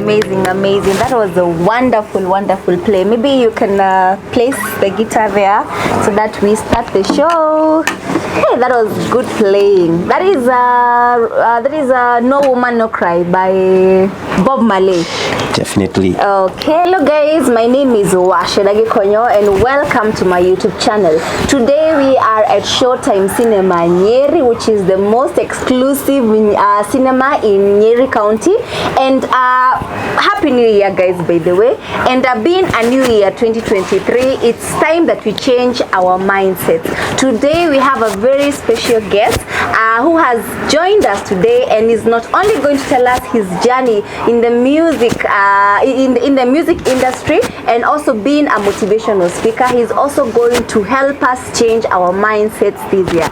amazing. That was a wonderful play. Maybe you can place the guitar there so that we start the show. Hey, that was good playing. That is No Woman No Cry by Bob Marley. Definitely. Okay, hello guys, my name is Washedagi Konyo and welcome to my YouTube channel. Today we are at Showtime Cinema Nyeri, which is the most exclusive cinema in Nyeri County. And Happy New Year guys, by the way. And being a new year 2023, it's time that we change our mindset. Today we have a very special guest who has joined us today and is not only going to tell us his journey in the music in the music industry and also being a motivational speaker. He's also going to help us change our mindsets this year.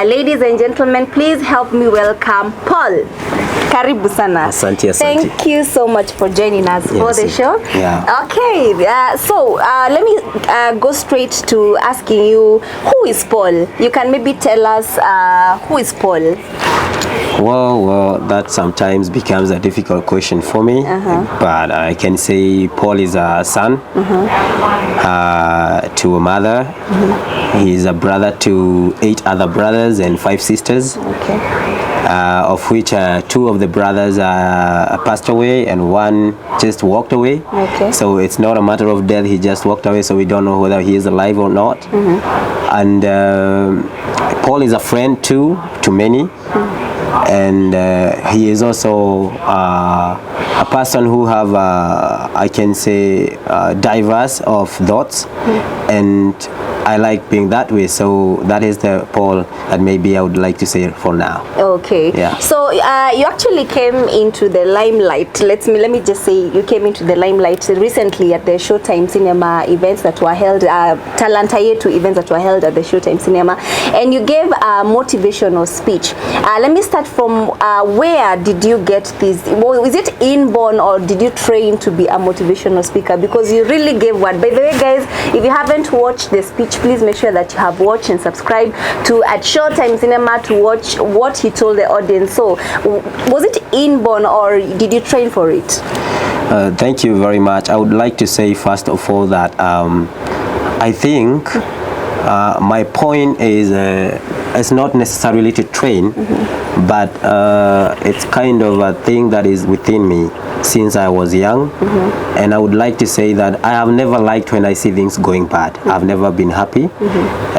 Ladies and gentlemen, please help me welcome Paul. Karibu sana. Asante. Thank you so much for joining us for the show. Yeah. Okay, so let me go straight to asking you, who is Paul? You can maybe tell us who is Paul? Well, that sometimes becomes a difficult question for me, but I can say Paul is a son to a mother. He is a brother to 8 other brothers and 5 sisters. Okay. Of which 2 of the brothers passed away and 1 just walked away. Okay. So it's not a matter of death, he just walked away, so we don't know whether he is alive or not. And Paul is a friend too to many. And he is also a person who have I can say diverse of thoughts, and I like being that way. So that is the Paul that maybe I would like to say for now. Okay. Yeah. So you actually came into the limelight. Let me just say you came into the limelight recently at the Showtime Cinema events that were held, Talanta Yetu events that were held at the Showtime Cinema, and you gave a motivational speech. Let me start from where did you get this? Is it inborn or did you train to be a motivational speaker? Because you really gave one. By the way, guys, if you haven't watched the speech, please make sure that you have watched and subscribed to at Showtime Cinema to watch what he told the audience. So, was it inborn or did you train for it? Thank you very much. I would like to say first of all that I think my point is it's not necessarily to train, but it's kind of a thing that is within me since I was young. And I would like to say that I have never liked when I see things going bad. I've never been happy.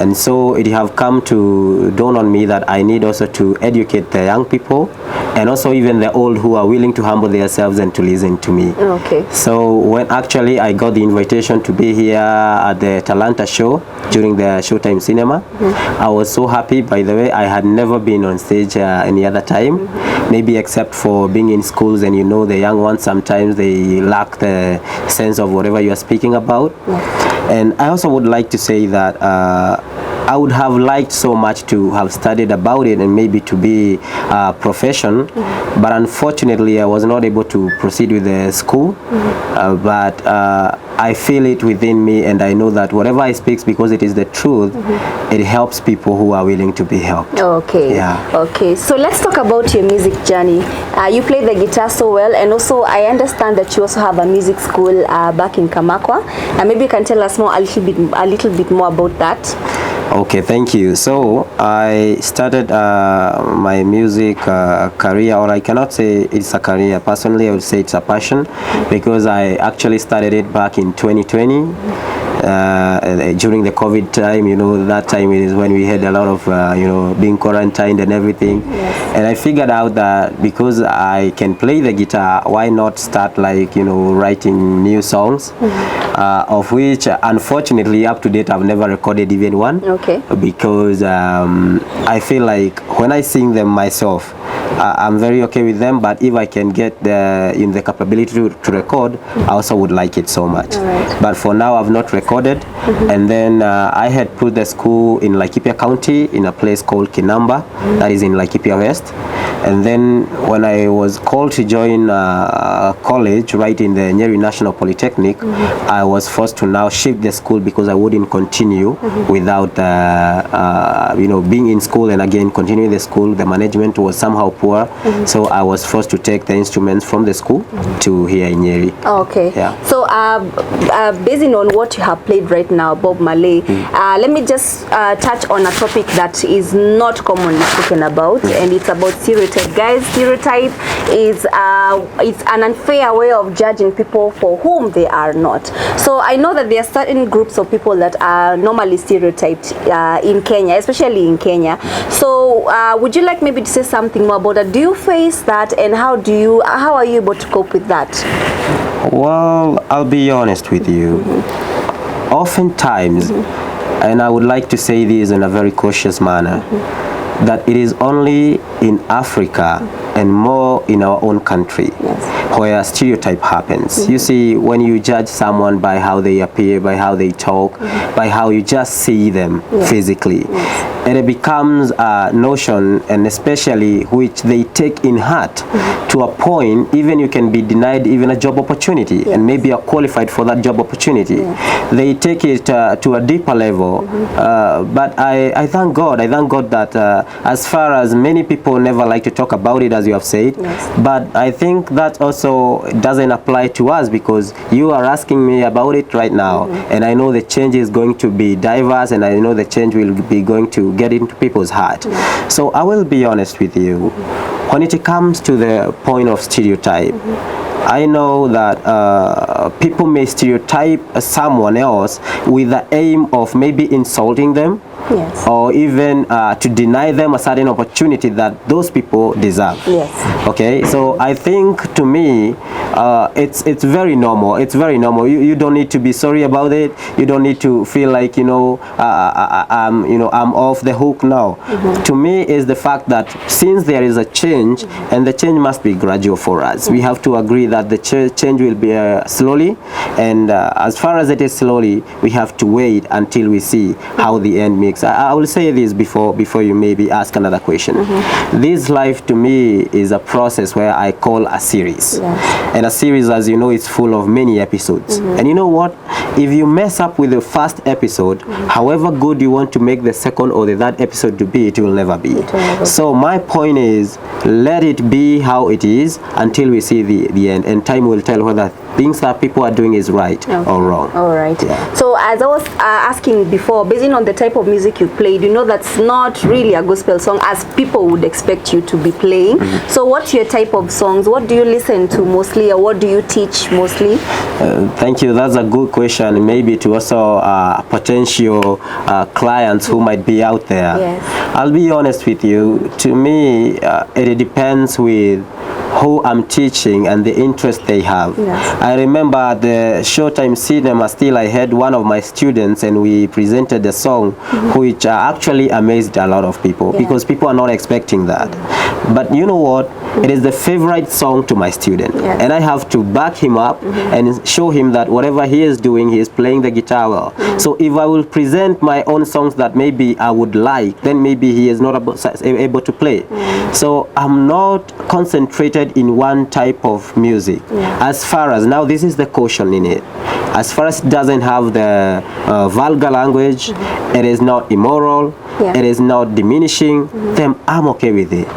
And so it have come to dawn on me that I need also to educate the young people and also even the old who are willing to humble themselves and to listen to me. Okay. So when actually I got the invitation to be here at the Talanta show during the Showtime Cinema, I was so happy. By the way, I had never been on stage any other time, maybe except for being in schools, and you know the young ones sometimes they lack the sense of whatever you are speaking about. And I also would like to say that I would have liked so much to have studied about it and maybe to be a profession, but unfortunately I was not able to proceed with the school. But I feel it within me, and I know that whatever I speak, because it is the truth, it helps people who are willing to be helped. Okay. Yeah. Okay. So let's talk about your music journey. You play the guitar so well, and also I understand that you also have a music school back in Kamakwa. Maybe you can tell us more a little bit more about that. Okay, thank you. So I started my music career, or I cannot say it's a career. Personally, I would say it's a passion, because I actually started it back in 2020. During the COVID time, you know, that time is when we had a lot of, you know, being quarantined and everything. And I figured out that because I can play the guitar, why not start like, you know, writing new songs, of which unfortunately up to date I've never recorded even one. Okay. Because I feel like when I sing them myself, I'm very okay with them, but if I can get the capability to record, I also would like it so much. Right. But for now I've not recorded. And then I had put the school in Laikipia County in a place called Kinamba, that is in Laikipia West. And then when I was called to join college right in the Nyeri National Polytechnic, I was forced to now shift the school because I wouldn't continue without you know, being in school and again continuing the school. The management was somehow poor. So I was forced to take the instruments from the school to here in Nyeri. Okay. Yeah. So, basing on what you have played right now, Bob Marley, let me just touch on a topic that is not commonly spoken about, and it's about stereotype. Guys, stereotype is it's an unfair way of judging people for whom they are not. So I know that there are certain groups of people that are normally stereotyped in Kenya, especially in Kenya. So would you like maybe to say something more about that? Do you face that, and how are you able to cope with that? Well, I'll be honest with you. Oftentimes, and I would like to say this in a very cautious manner, that it is only in Africa and more in our own country where stereotype happens. You see, when you judge someone by how they appear, by how they talk, by how you just see them physically, and it becomes a notion, and especially which they take in heart to a point, even you can be denied even a job opportunity and maybe are qualified for that job opportunity. They take it to a deeper level. But I thank God that as far as many people never like to talk about it, as you have said, but I think that also doesn't apply to us, because you are asking me about it right now, and I know the change is going to be diverse, and I know the change will be going to get into people's heart. So I will be honest with you, when it comes to the point of stereotype, I know that people may stereotype someone else with the aim of maybe insulting them, or even to deny them a certain opportunity that those people deserve. Okay, so I think, to me, it's very normal. It's very normal. You don't need to be sorry about it. You don't need to feel like I'm off the hook now. To me, is the fact that since there is a change, and the change must be gradual for us, we have to agree that the change will be slowly, and as far as it is slowly, we have to wait until we see how the end makes. I will say this before you maybe ask another question. This life, to me, is a process where I call a series, and a series, as you know, is full of many episodes. And you know what? If you mess up with the first episode, however good you want to make the second or the third episode to be, it will never be. So my point is, let it be how it is until we see the end, and time will tell whether things that people are doing is right or wrong. All right. So as I was asking before, based on the type of music you played, you know that's not really a gospel song as people would expect you to be playing. So what's your type of songs? What do you listen to mostly, or what do you teach mostly? Thank you. That's a good question. Maybe to also potential clients who might be out there. I'll be honest with you. To me, it depends with who I'm teaching and the interest they have. I remember at the Showtime cinema, still I had one of my students, and we presented a song which actually amazed a lot of people, because people are not expecting that. But you know what? It is the favorite song to my student, and I have to back him up and show him that whatever he is doing, he is playing the guitar well. So if I will present my own songs that maybe I would like, then maybe he is not able to play. So I'm not concentrated in one type of music. As far as, now this is the caution in it, as far as it doesn't have the vulgar language, it is not immoral, it is not diminishing, then I'm okay with it.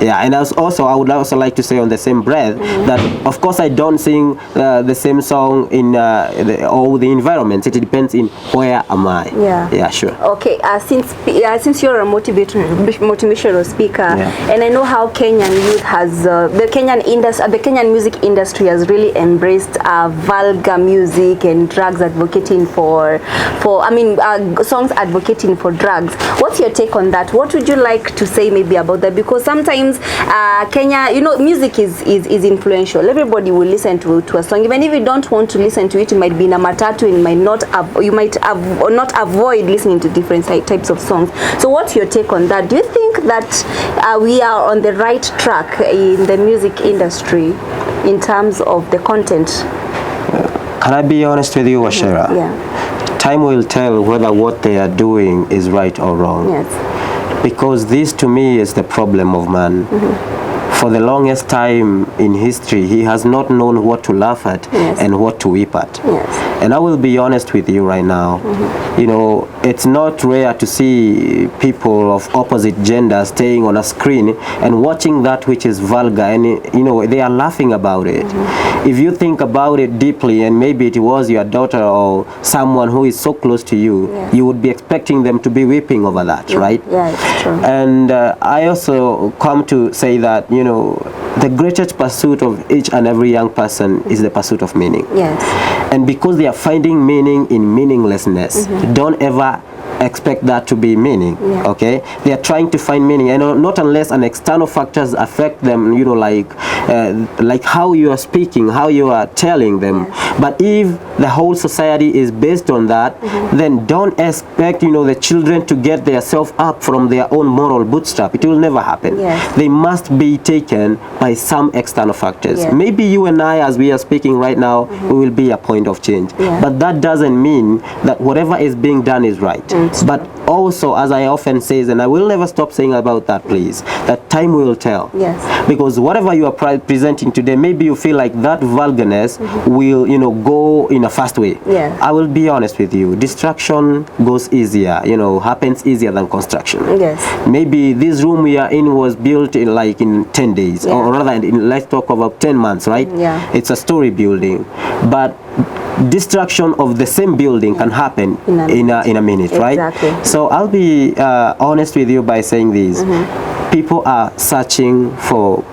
And I would also like to say on the same breath that of course I don't sing the same song in all the environments. It depends in where am I. Sure. Okay, since you're a motivational speaker, and I know how Kenyan youth has the Kenyan music industry has really embraced vulgar music and drugs advocating for songs advocating for drugs. What's your take on that? What would you like to say maybe about that? Because sometimes Kenya, music is influential. Everybody will listen to a song, even if you don't want to listen to it. It might be in a matatu, and you might not avoid listening to different types of songs. So what's your take on that? Do you think that we are on the right track in the music industry in terms of the content? Can I be honest with you, Washera? Time will tell whether what they are doing is right or wrong. Because this, to me, is the problem of man. For the longest time in history, he has not known what to laugh at and what to weep at. And I will be honest with you right now. It it's not rare to see people of opposite gender staying on a screen and watching that which is vulgar, and they are laughing about it. If you think about it deeply, and maybe it was your daughter or someone who is so close to you, you would be expecting them to be weeping over that, right? Yeah, it's true. And I also come to say that the greatest pursuit of each and every young person is the pursuit of meaning. Yes. And because they are finding meaning in meaninglessness, don't ever expect that to be meaning. Okay, they are trying to find meaning, and not unless an external factors affect them, like how you are speaking, how you are telling them. But if the whole society is based on that, then don't expect the children to get themselves up from their own moral bootstrap. It will never happen. They must be taken by some external factors. Maybe you and I, as we are speaking right now, we will be a point of change, but that doesn't mean that whatever is being done is right. But also, as I often say, and I will never stop saying about that, please, that time will tell. Because whatever you are presenting today, maybe you feel like that vulgarness will go in a fast way. I will be honest with you, destruction goes easier, happens easier than construction. Maybe this room we are in was built in 10 days, or rather let's talk about 10 months, right? It's a story building, but destruction of the same building can happen in a minute, right? So I'll be honest with you by saying this. People are searching for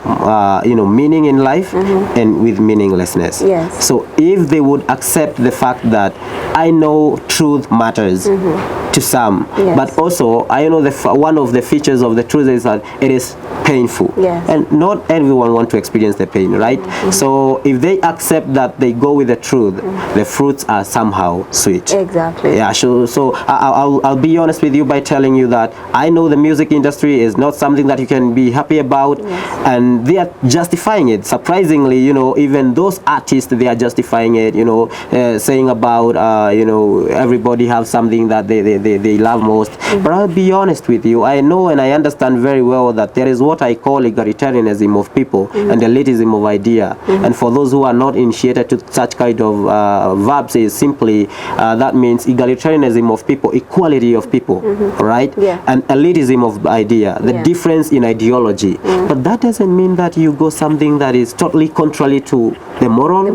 meaning in life and with meaninglessness. So if they would accept the fact that I know truth matters to some, but also I know one of the features of the truth is that it is painful, and not everyone wants to experience the pain, right? So if they accept that, they go with the truth, the fruits are somehow sweet. Yeah. So I'll be honest with you by telling you that I know the music industry is not something that you can be happy about, and they are justifying it. Surprisingly, even those artists, they are justifying it, saying about everybody have something that they love most. But I'll be honest with you, I know and I understand very well that there is what I call egalitarianism of people and elitism of idea. And for those who are not initiated to such kind of verbs, is simply that means egalitarianism of people, equality of people, right? And elitism of idea, the difference in ideology. But that doesn't mean that you go something that is totally contrary to the moral,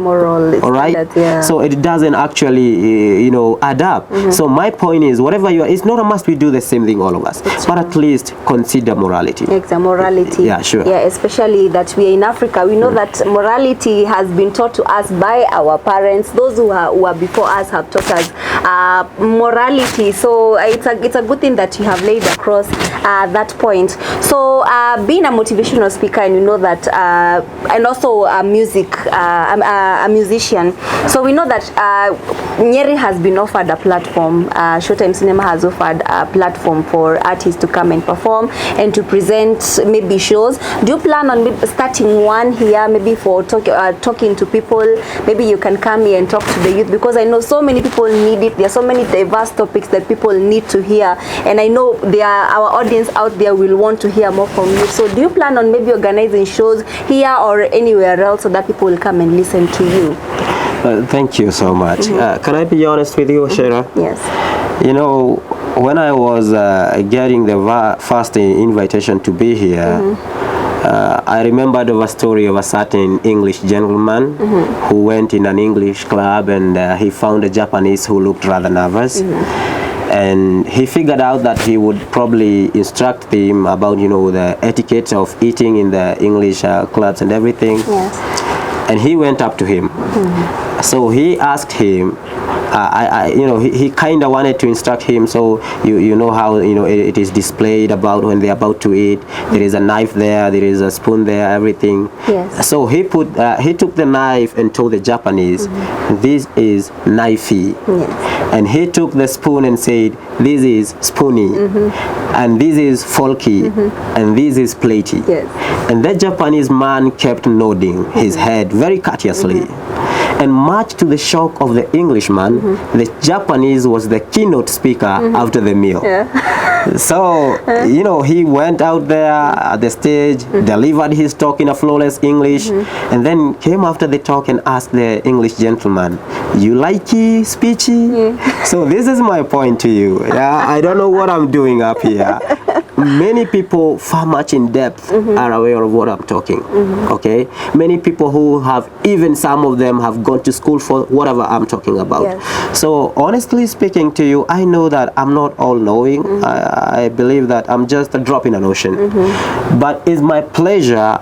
all right? So it doesn't actually add up. So my point is, whatever you are, it's not a must we do the same thing, all of us, but at least consider morality. Morality. Yeah, sure. Yeah, especially that we are in Africa. We know that morality has been taught to us by our parents. Those who are before us have taught us morality. So it's a good thing that you have laid across that point. So being a motivational speaker, and that, and also a musician. So we know that Nyeri has been offered a platform. Showtime Cinema has offered a platform for artists to come and perform and to present maybe shows. Do you plan on starting one here, maybe for talking to people? Maybe you can come here and talk to the youth, because I know so many people need it. There are so many diverse topics that people need to hear, and I know our audience out there will want to hear more from you. So do you plan on maybe organizing shows here or anywhere else so that people will come and listen to you? Thank you so much. Can I be honest with you, Shera? Yes. When I was getting the first invitation to be here, I remembered of a story of a certain English gentleman who went in an English club, and he found a Japanese who looked rather nervous. And he figured out that he would probably instruct him about, the etiquette of eating in the English clubs and everything. And he went up to him. So he asked him, he kind of wanted to instruct him. So you know how it is displayed about when they're about to eat. There is a knife there, there is a spoon there, everything. So he took the knife and told the Japanese, this is knifey. And he took the spoon and said, this is spoony, and this is forky, and this is platey. And the Japanese man kept nodding his head very courteously. And much to the shock of the Englishman, the Japanese was the keynote speaker after the meal. So, you know, he went out there at the stage, delivered his talk in a flawless English, and then came after the talk and asked the English gentleman, "You likey, speechy?" So this is my point to you. Yeah, I don't know what I'm doing up here. Many people far much in depth are aware of what I'm talking. Okay, many people who have, even some of them have gone to school for whatever I'm talking about. So honestly speaking to you, I know that I'm not all knowing. I believe that I'm just a drop in an ocean. But it's my pleasure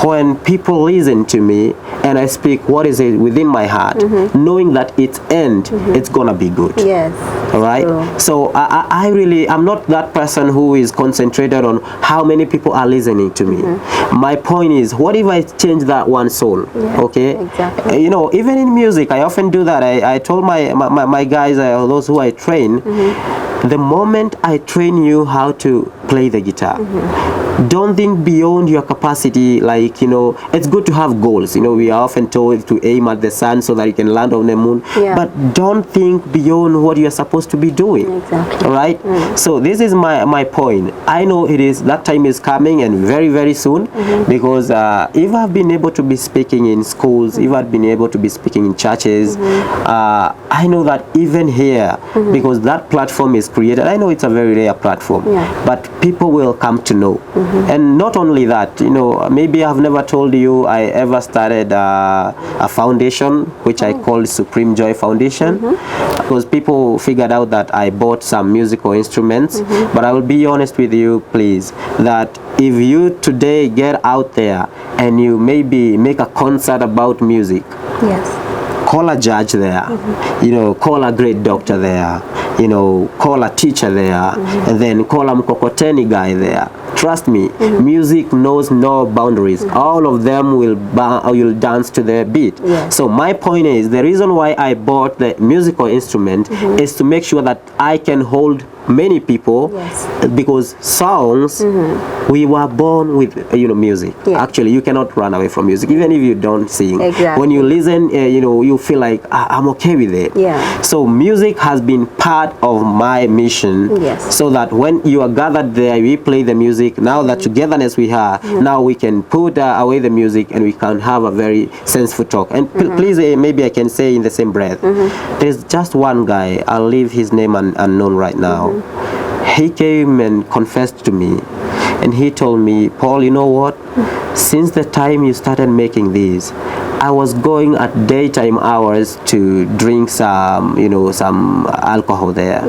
when people listen to me and I speak what is it within my heart, knowing that its end, it's gonna be good. Yes. All right. So I'm not that person who is concentrated on how many people are listening to me. My point is, what if I change that one soul? Okay. Exactly. You know, even in music, I often do that. I told my guys, those who I train, the moment I train you how to play the guitar, don't think beyond your capacity. Like, you know, it's good to have goals. You know, we are often told to aim at the sun so that you can land on the moon. But don't think beyond what you are supposed to be doing. Exactly. All right. So this is my point. I know it is, that time is coming, and very, very soon, because if I've been able to be speaking in schools, if I've been able to be speaking in churches, I know that even here, because that platform is created, I know it's a very rare platform, but people will come to know. And not only that, you know, maybe I've never told you I ever started a foundation which I called Supreme Joy Foundation, because people figured out that I bought some musical instruments. But I will be honest with you, please, that if you today get out there and you maybe make a concert about music, call a judge there, you know, call a great doctor there, you know, call a teacher there, and then call a mkokoteni guy there. Trust me, music knows no boundaries. All of them will dance to their beat. So my point is, the reason why I bought the musical instrument is to make sure that I can hold many people, because songs, we were born with, you know, music. Actually, you cannot run away from music, even if you don't sing. When you listen, you know, you feel like, I'm okay with it. So music has been part of my mission, so that when you are gathered there, we play the music. Now that togetherness we have, now we can put away the music and we can have a very sensible talk. And please, maybe I can say in the same breath, there's just one guy, I'll leave his name unknown right now. He came and confessed to me, and he told me, "Paul, you know what? Since the time you started making these, I was going at daytime hours to drink some, you know, some alcohol there.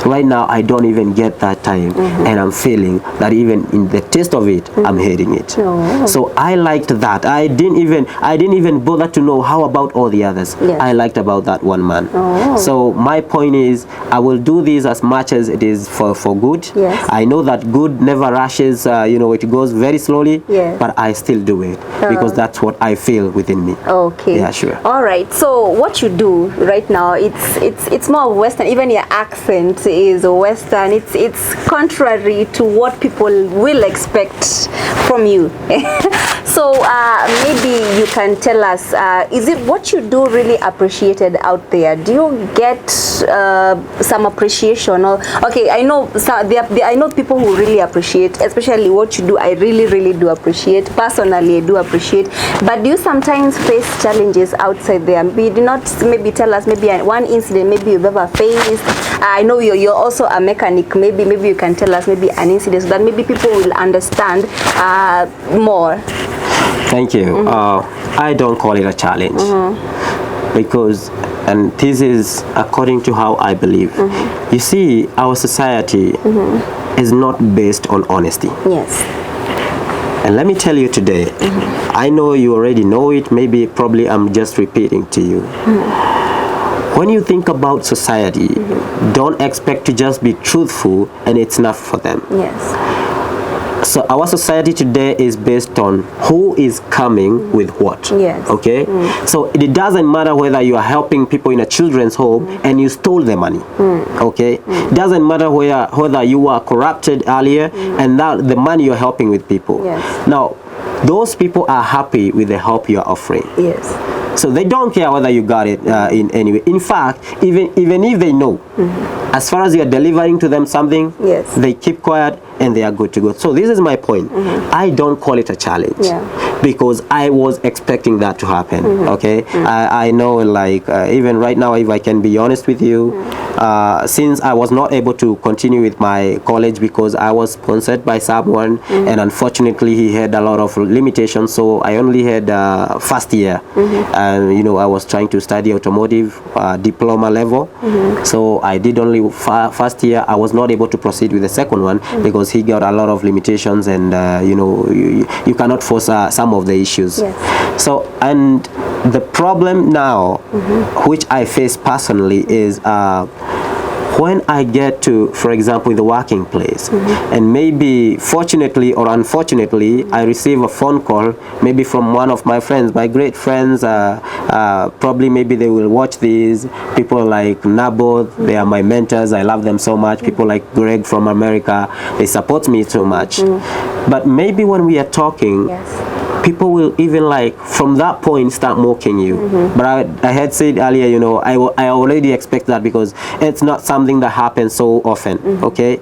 Right now, I don't even get that time, and I'm feeling that even in the taste of it, I'm hating it." So I liked that. I didn't even bother to know how about all the others. I liked about that one man. So my point is, I will do this as much as it is for good. I know that good never rushes. You know, it goes very slowly, but I still do it because that's what I feel within me. Okay. Yeah, sure. All right. So what you do right now, it's more Western. Even your accent is Western. It's contrary to what people will expect from you. So maybe you can tell us, is it what you do really appreciated out there? Do you get some appreciation? Or okay, I know I know people who really appreciate, especially what you do. I really do appreciate. Personally, I do appreciate. But do you sometimes face challenges outside there? Maybe do not maybe tell us maybe one incident maybe you've ever faced. I know you're also a mechanic. Maybe you can tell us maybe an incident so that maybe people will understand more. Thank you. I don't call it a challenge because, and this is according to how I believe. You see, our society is not based on honesty. And let me tell you today, I know you already know it, probably I'm just repeating to you. When you think about society, don't expect to just be truthful and it's enough for them. So our society today is based on who is coming with what. Okay? So it doesn't matter whether you are helping people in a children's home and you stole their money. Okay? It doesn't matter whether you were corrupted earlier and now the money you're helping with people. Now, those people are happy with the help you're offering. So they don't care whether you got it in any way. In fact, even if they know, as far as you are delivering to them something, yes, they keep quiet and they are good to go. So this is my point. I don't call it a challenge, because I was expecting that to happen. Okay, I know, like even right now, if I can be honest with you, since I was not able to continue with my college because I was sponsored by someone, and unfortunately he had a lot of limitations, so I only had first year, and you know, I was trying to study automotive diploma level, so I did only first year. I was not able to proceed with the second one because he got a lot of limitations, and you know, you cannot force some of the issues. Yes. So, and the problem now, which I face personally, is when I get to, for example, the working place, and maybe fortunately or unfortunately, I receive a phone call, maybe from one of my friends, my great friends, probably maybe they will watch these, people like Naboth, they are my mentors, I love them so much, people like Greg from America, they support me so much. But maybe when we are talking, people will even, like, from that point start mocking you. But I had said earlier, you know, I already expect that because it's not something that happens so often. Okay,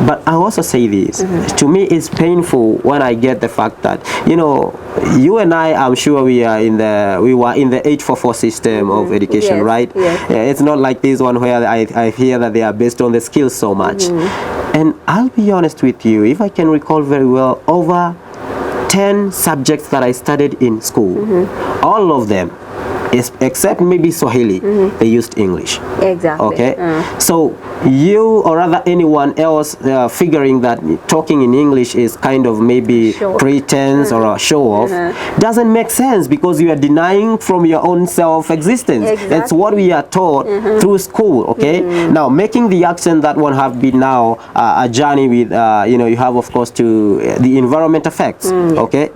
but I also say this, to me it's painful when I get the fact that, you know, you and I'm sure we were in the 844 system of education, right? It's not like this one where I hear that they are based on the skills so much. And I'll be honest with you, if I can recall very well, over 10 subjects that I studied in school, all of them, except maybe Swahili, they used English. Exactly. Okay, so you, or rather anyone else, figuring that talking in English is kind of maybe pretense or a show off, doesn't make sense, because you are denying from your own self-existence. It's what we are taught through school. Okay, now making the accent, that one have been now a journey with, you know, you have of course to the environment effects. Okay,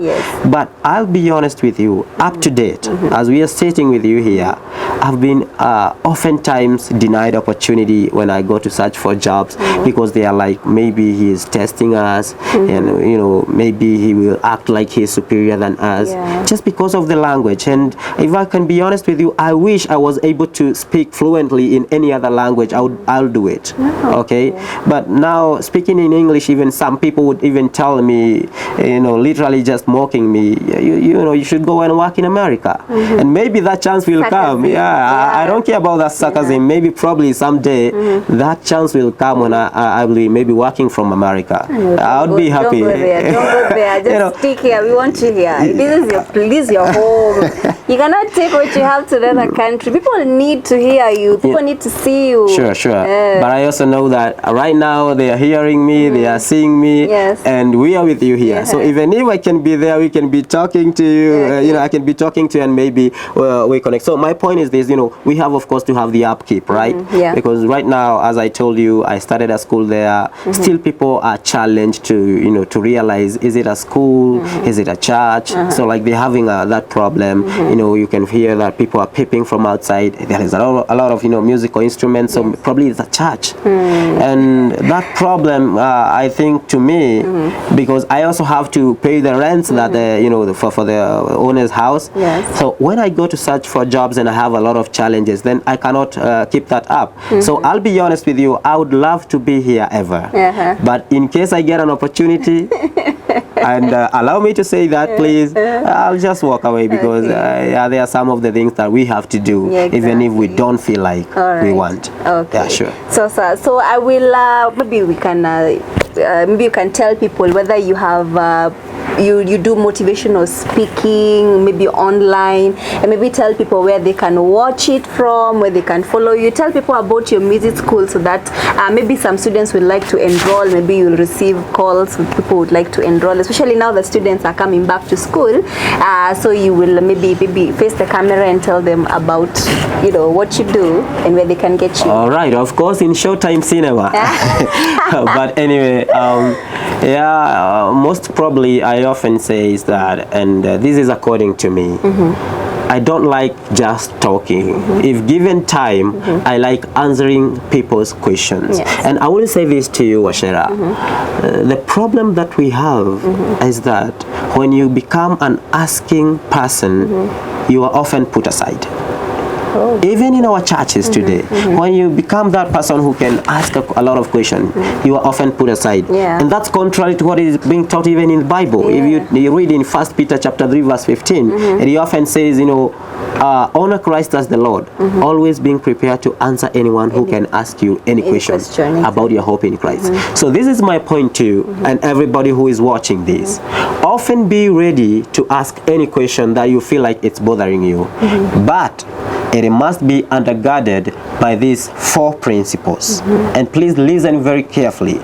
but I'll be honest with you, up to date, as we are sitting with you here, I've been oftentimes denied opportunity when I go to search for jobs, because they are like, maybe he is testing us, and you know, maybe he will act like he's superior than us, just because of the language. And if I can be honest with you, I wish I was able to speak fluently in any other language. I'll do it. Okay, but now speaking in English, even some people would even tell me, you know, literally just mocking me, you know, you should go and work in America, and maybe that chance will come. I don't care about that sarcasm. Maybe probably someday that chance will come when I will be maybe working from America. I would be happy. Don't go there. Don't go there. Just, you know, stick here. We want you here. This is your home. You cannot take what you have to another country. People need to hear you. People need to see you. Sure. But I also know that right now they are hearing me, they are seeing me, and we are with you here. So even if I can be there, we can be talking to you. You know, I can be talking to you, and maybe we connect. So my point is this, you know, we have of course to have the upkeep, right? Because right now, as I told you, I started a school there. Still people are challenged to, you know, to realize, is it a school, is it a church? So like they're having that problem. You know, you can hear that people are peeping from outside. There is a lot of, you know, musical instruments, so probably it's a church. And that problem, I think, to me, because I also have to pay the rents that you know, for the owner's house. So when I go to search for jobs and I have a lot of challenges, then I cannot keep that up. So I'll be honest with you, I would love to be here ever, but in case I get an opportunity and allow me to say that, please, I'll just walk away, because there are some of the things that we have to do, even if we don't feel like we want. Yeah, sure. So I will maybe we can maybe you can tell people whether you have you do motivational speaking, maybe online, and maybe tell people where they can watch it from, where they can follow you. Tell people about your music school, so that maybe some students would like to enroll. Maybe you'll receive calls with people would like to enroll, especially now that students are coming back to school. So you will maybe face the camera and tell them about, you know, what you do and where they can get you. All right, of course, in Showtime cinema. But anyway, most probably I often say is that, and this is according to me, I don't like just talking. If given time, I like answering people's questions. And I will say this to you, Washera. The problem that we have is that when you become an asking person, you are often put aside. Oh. Even in our churches today, when you become that person who can ask a lot of questions, you are often put aside. Yeah. And that's contrary to what is being taught even in the Bible. If you read in 1 Peter chapter 3 verse 15, and he often says, honor Christ as the Lord, always being prepared to answer anyone who can ask you any questions about your hope in Christ. So this is my point to you and everybody who is watching this. Often be ready to ask any question that you feel like it's bothering you. But it must be undergirded by these 4 principles. And please listen very carefully.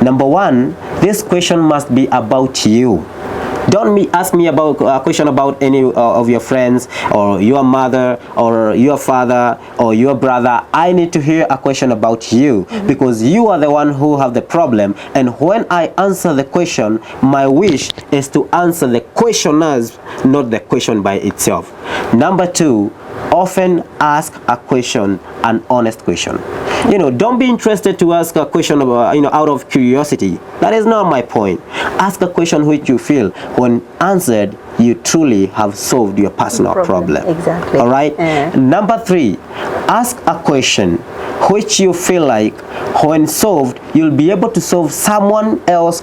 Number 1, this question must be about you. Don't ask me about a question about any of your friends or your mother or your father or your brother. I need to hear a question about you, because you are the one who have the problem. And when I answer the question, my wish is to answer the questioners, not the question by itself. Number 2, often ask a question, an honest question. Don't be interested to ask a question about, out of curiosity. That is not my point. Ask a question which you feel, when answered, you truly have solved your personal problem. Exactly. All right? Number 3, ask a question which you feel like, when solved, you'll be able to solve someone else's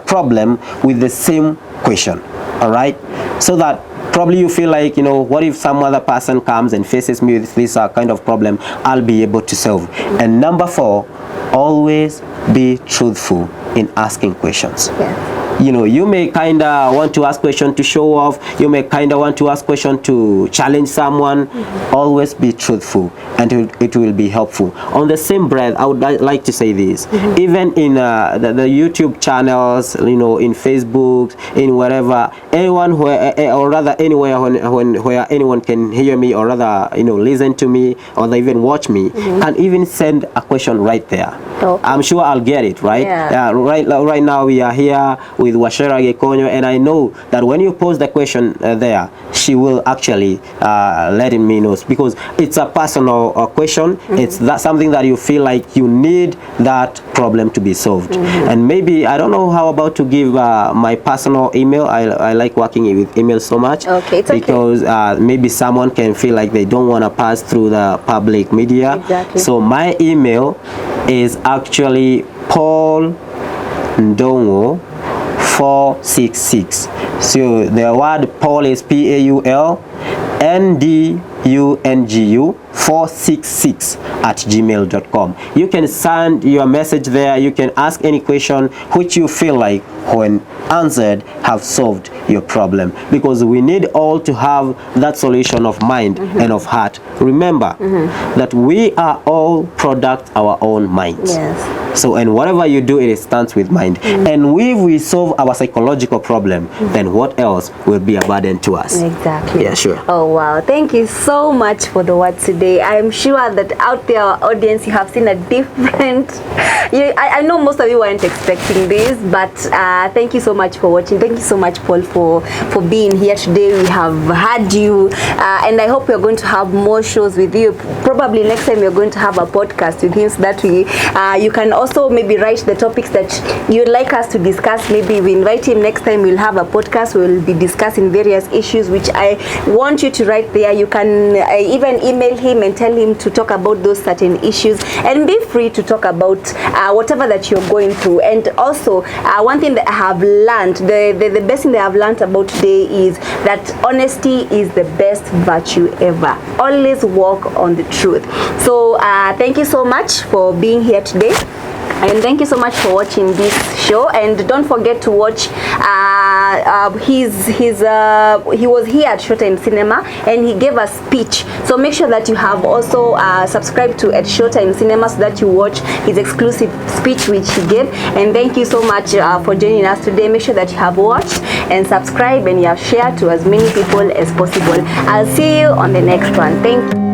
problem with the same question. All right? So that probably you feel like, what if some other person comes and faces me with this kind of problem, I'll be able to solve. And number 4, always be truthful in asking questions. Yeah. You may kind of want to ask questions to show off. You may kind of want to ask questions to challenge someone. Always be truthful, and it will be helpful. On the same breath, I would like to say this. Even in the YouTube channels, in Facebook, in wherever, anyone or rather anywhere where anyone can hear me, or rather, listen to me, or they even watch me, can even send a question right there. Okay. I'm sure I'll get it, right? Yeah. Right now we are here with Washera Gekonyo, and I know that when you pose the question there, she will actually let me know, because it's a personal question. It's something that you feel like you need that problem to be solved. And maybe, I don't know how about to give my personal email. I like working with email so much. Okay, it's because maybe someone can feel like they don't want to pass through the public media. Exactly. So my email is actually Paul Ndongo 466. So the word Paul is Paul NDUNGU 466@gmail.com. You can send your message there. You can ask any question which you feel like, when answered, have solved your problem, because we need all to have that solution of mind and of heart. Remember that we are all product our own minds. Yes. So, and whatever you do, it starts with mind. And if we solve our psychological problem, then what else will be a burden to us? Exactly. Yeah, sure. Oh, wow. Thank you so much for the words today. I'm sure that out there, our audience, you have seen a different... I know most of you weren't expecting this, but thank you so much for watching. Thank you so much, Paul, for being here today. We have had you, and I hope we're going to have more shows with you. Probably next time we're going to have a podcast with him, so that you can also maybe write the topics that you'd like us to discuss. Maybe we invite him next time, we'll have a podcast. We'll be discussing various issues which I want you to write there. You can even email him and tell him to talk about those certain issues, and be free to talk about whatever that you're going through. And also, one thing that I have learned, the best thing that I've learned about today is that honesty is the best virtue ever. Always walk on the truth. So thank you so much for being here today. And thank you so much for watching this show. And don't forget to watch he was here at Showtime Cinema, and he gave a speech. So make sure that you have also subscribed to at Showtime Cinema, so that you watch his exclusive speech which he gave. And thank you so much for joining us today. Make sure that you have watched and subscribed, and you have shared to as many people as possible. I'll see you on the next one. Thank you.